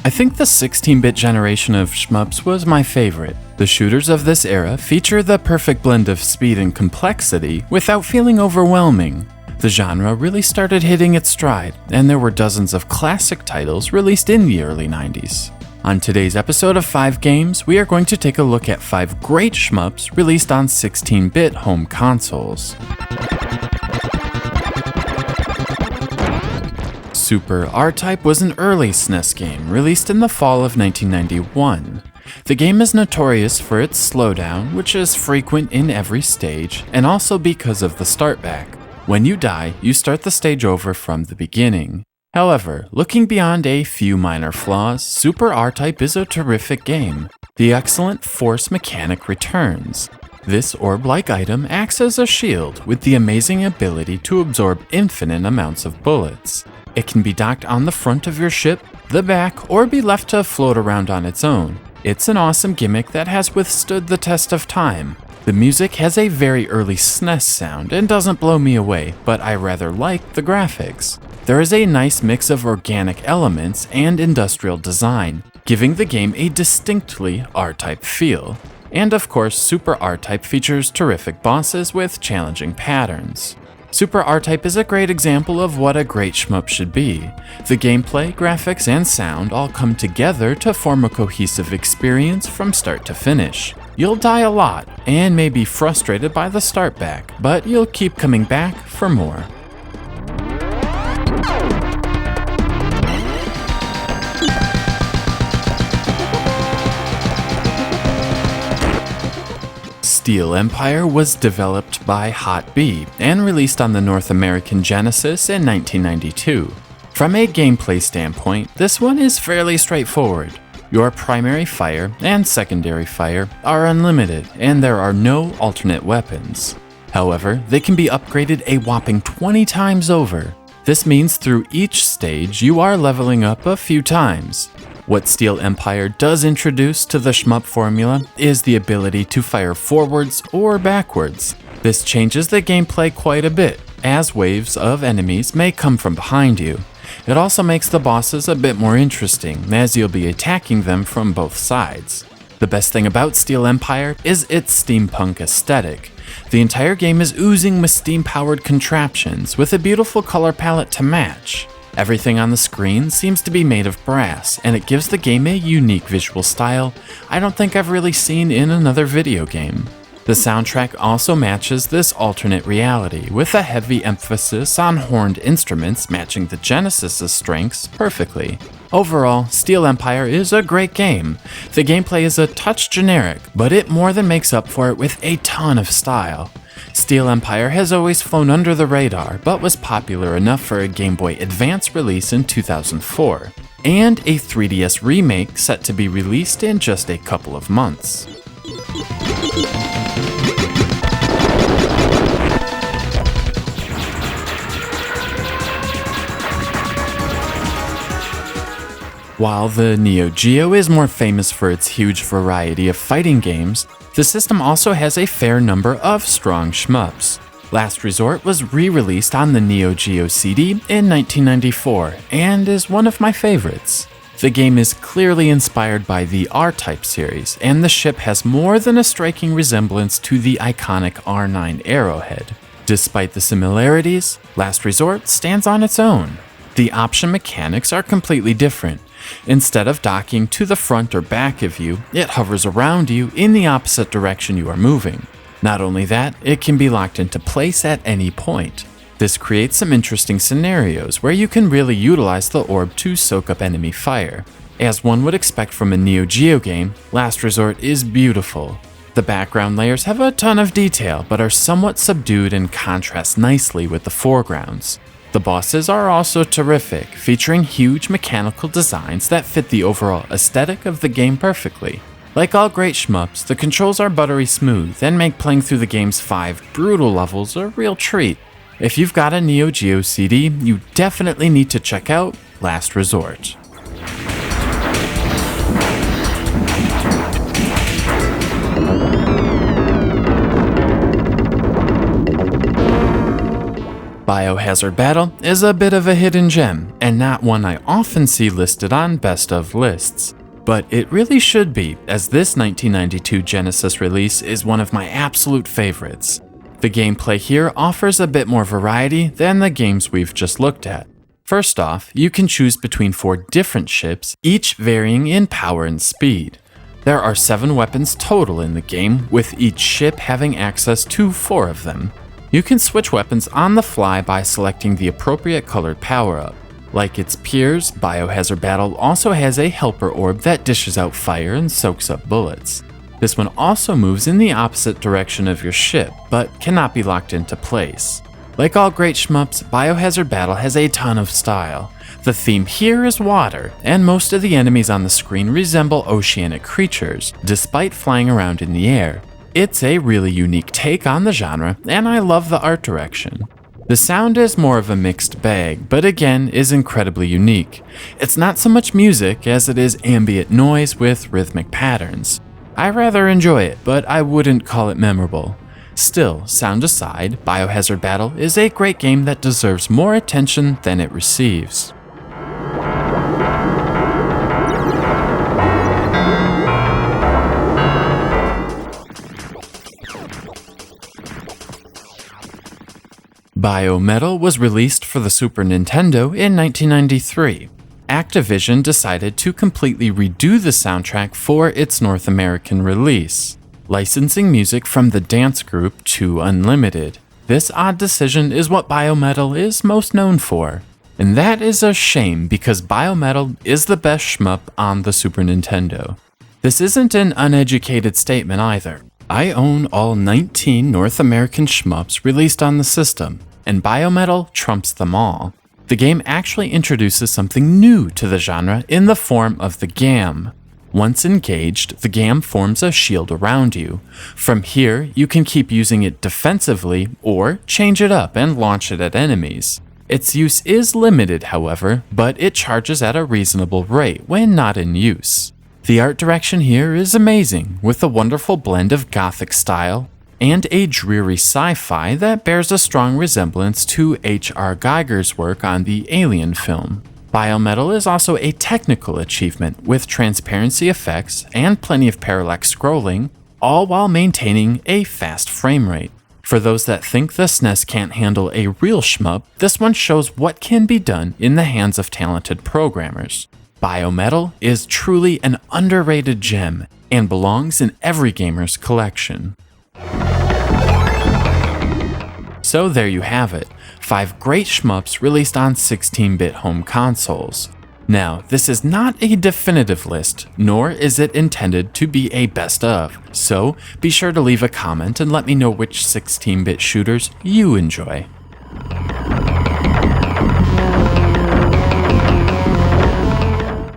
I think the 16-bit generation of shmups was my favorite. The shooters of this era feature the perfect blend of speed and complexity without feeling overwhelming. The genre really started hitting its stride, and there were dozens of classic titles released in the early 90s. On today's episode of 5 Games, we are going to take a look at 5 great shmups released on 16-bit home consoles. Super R-Type was an early SNES game released in the fall of 1991. The game is notorious for its slowdown, which is frequent in every stage, and also because of the start back. When you die, you start the stage over from the beginning. However, looking beyond a few minor flaws, Super R-Type is a terrific game. The excellent force mechanic returns. This orb-like item acts as a shield with the amazing ability to absorb infinite amounts of bullets. It can be docked on the front of your ship, the back, or be left to float around on its own. It's an awesome gimmick that has withstood the test of time. The music has a very early SNES sound and doesn't blow me away, but I rather like the graphics. There is a nice mix of organic elements and industrial design, giving the game a distinctly R-Type feel. And of course, Super R-Type features terrific bosses with challenging patterns. Super R-Type is a great example of what a great shmup should be. The gameplay, graphics, and sound all come together to form a cohesive experience from start to finish. You'll die a lot, and may be frustrated by the start back, but you'll keep coming back for more. Steel Empire was developed by Hot B and released on the North American Genesis in 1992. From a gameplay standpoint, this one is fairly straightforward. Your primary fire and secondary fire are unlimited, and there are no alternate weapons. However, they can be upgraded a whopping 20 times over. This means through each stage you are leveling up a few times. What Steel Empire does introduce to the shmup formula is the ability to fire forwards or backwards. This changes the gameplay quite a bit, as waves of enemies may come from behind you. It also makes the bosses a bit more interesting, as you'll be attacking them from both sides. The best thing about Steel Empire is its steampunk aesthetic. The entire game is oozing with steam-powered contraptions with a beautiful color palette to match. Everything on the screen seems to be made of brass, and it gives the game a unique visual style I don't think I've really seen in another video game. The soundtrack also matches this alternate reality, with a heavy emphasis on horned instruments matching the Genesis's strengths perfectly. Overall, Steel Empire is a great game. The gameplay is a touch generic, but it more than makes up for it with a ton of style. Steel Empire has always flown under the radar, but was popular enough for a Game Boy Advance release in 2004, and a 3DS remake set to be released in just a couple of months. While the Neo Geo is more famous for its huge variety of fighting games, the system also has a fair number of strong shmups. Last Resort was re-released on the Neo Geo CD in 1994 and is one of my favorites. The game is clearly inspired by the R-Type series, and the ship has more than a striking resemblance to the iconic R9 Arrowhead. Despite the similarities, Last Resort stands on its own. The option mechanics are completely different. Instead of docking to the front or back of you, it hovers around you in the opposite direction you are moving. Not only that, it can be locked into place at any point. This creates some interesting scenarios where you can really utilize the orb to soak up enemy fire. As one would expect from a Neo Geo game, Last Resort is beautiful. The background layers have a ton of detail, but are somewhat subdued and contrast nicely with the foregrounds. The bosses are also terrific, featuring huge mechanical designs that fit the overall aesthetic of the game perfectly. Like all great shmups, the controls are buttery smooth and make playing through the game's 5 brutal levels a real treat. If you've got a Neo Geo CD, you definitely need to check out Last Resort. Biohazard Battle is a bit of a hidden gem, and not one I often see listed on best of lists. But it really should be, as this 1992 Genesis release is one of my absolute favorites. The gameplay here offers a bit more variety than the games we've just looked at. First off, you can choose between 4 different ships, each varying in power and speed. There are 7 weapons total in the game, with each ship having access to 4 of them. You can switch weapons on the fly by selecting the appropriate colored power-up. Like its peers, Biohazard Battle also has a helper orb that dishes out fire and soaks up bullets. This one also moves in the opposite direction of your ship, but cannot be locked into place. Like all great shmups, Biohazard Battle has a ton of style. The theme here is water, and most of the enemies on the screen resemble oceanic creatures, despite flying around in the air. It's a really unique take on the genre, and I love the art direction. The sound is more of a mixed bag, but again is incredibly unique. It's not so much music as it is ambient noise with rhythmic patterns. I rather enjoy it, but I wouldn't call it memorable. Still, sound aside, Biohazard Battle is a great game that deserves more attention than it receives. Biometal was released for the Super Nintendo in 1993. Activision decided to completely redo the soundtrack for its North American release, licensing music from the dance group 2 Unlimited. This odd decision is what Biometal is most known for. And that is a shame because Biometal is the best shmup on the Super Nintendo. This isn't an uneducated statement either. I own all 19 North American shmups released on the system, and Biometal trumps them all. The game actually introduces something new to the genre in the form of the GAM. Once engaged, the GAM forms a shield around you. From here, you can keep using it defensively or change it up and launch it at enemies. Its use is limited, however, but it charges at a reasonable rate when not in use. The art direction here is amazing, with a wonderful blend of gothic style and a dreary sci-fi that bears a strong resemblance to H.R. Geiger's work on the Alien film. Biometal is also a technical achievement with transparency effects and plenty of parallax scrolling, all while maintaining a fast frame rate. For those that think the SNES can't handle a real shmup, this one shows what can be done in the hands of talented programmers. Biometal is truly an underrated gem and belongs in every gamer's collection. So there you have it, 5 great shmups released on 16-bit home consoles. Now, this is not a definitive list, nor is it intended to be a best of, so be sure to leave a comment and let me know which 16-bit shooters you enjoy.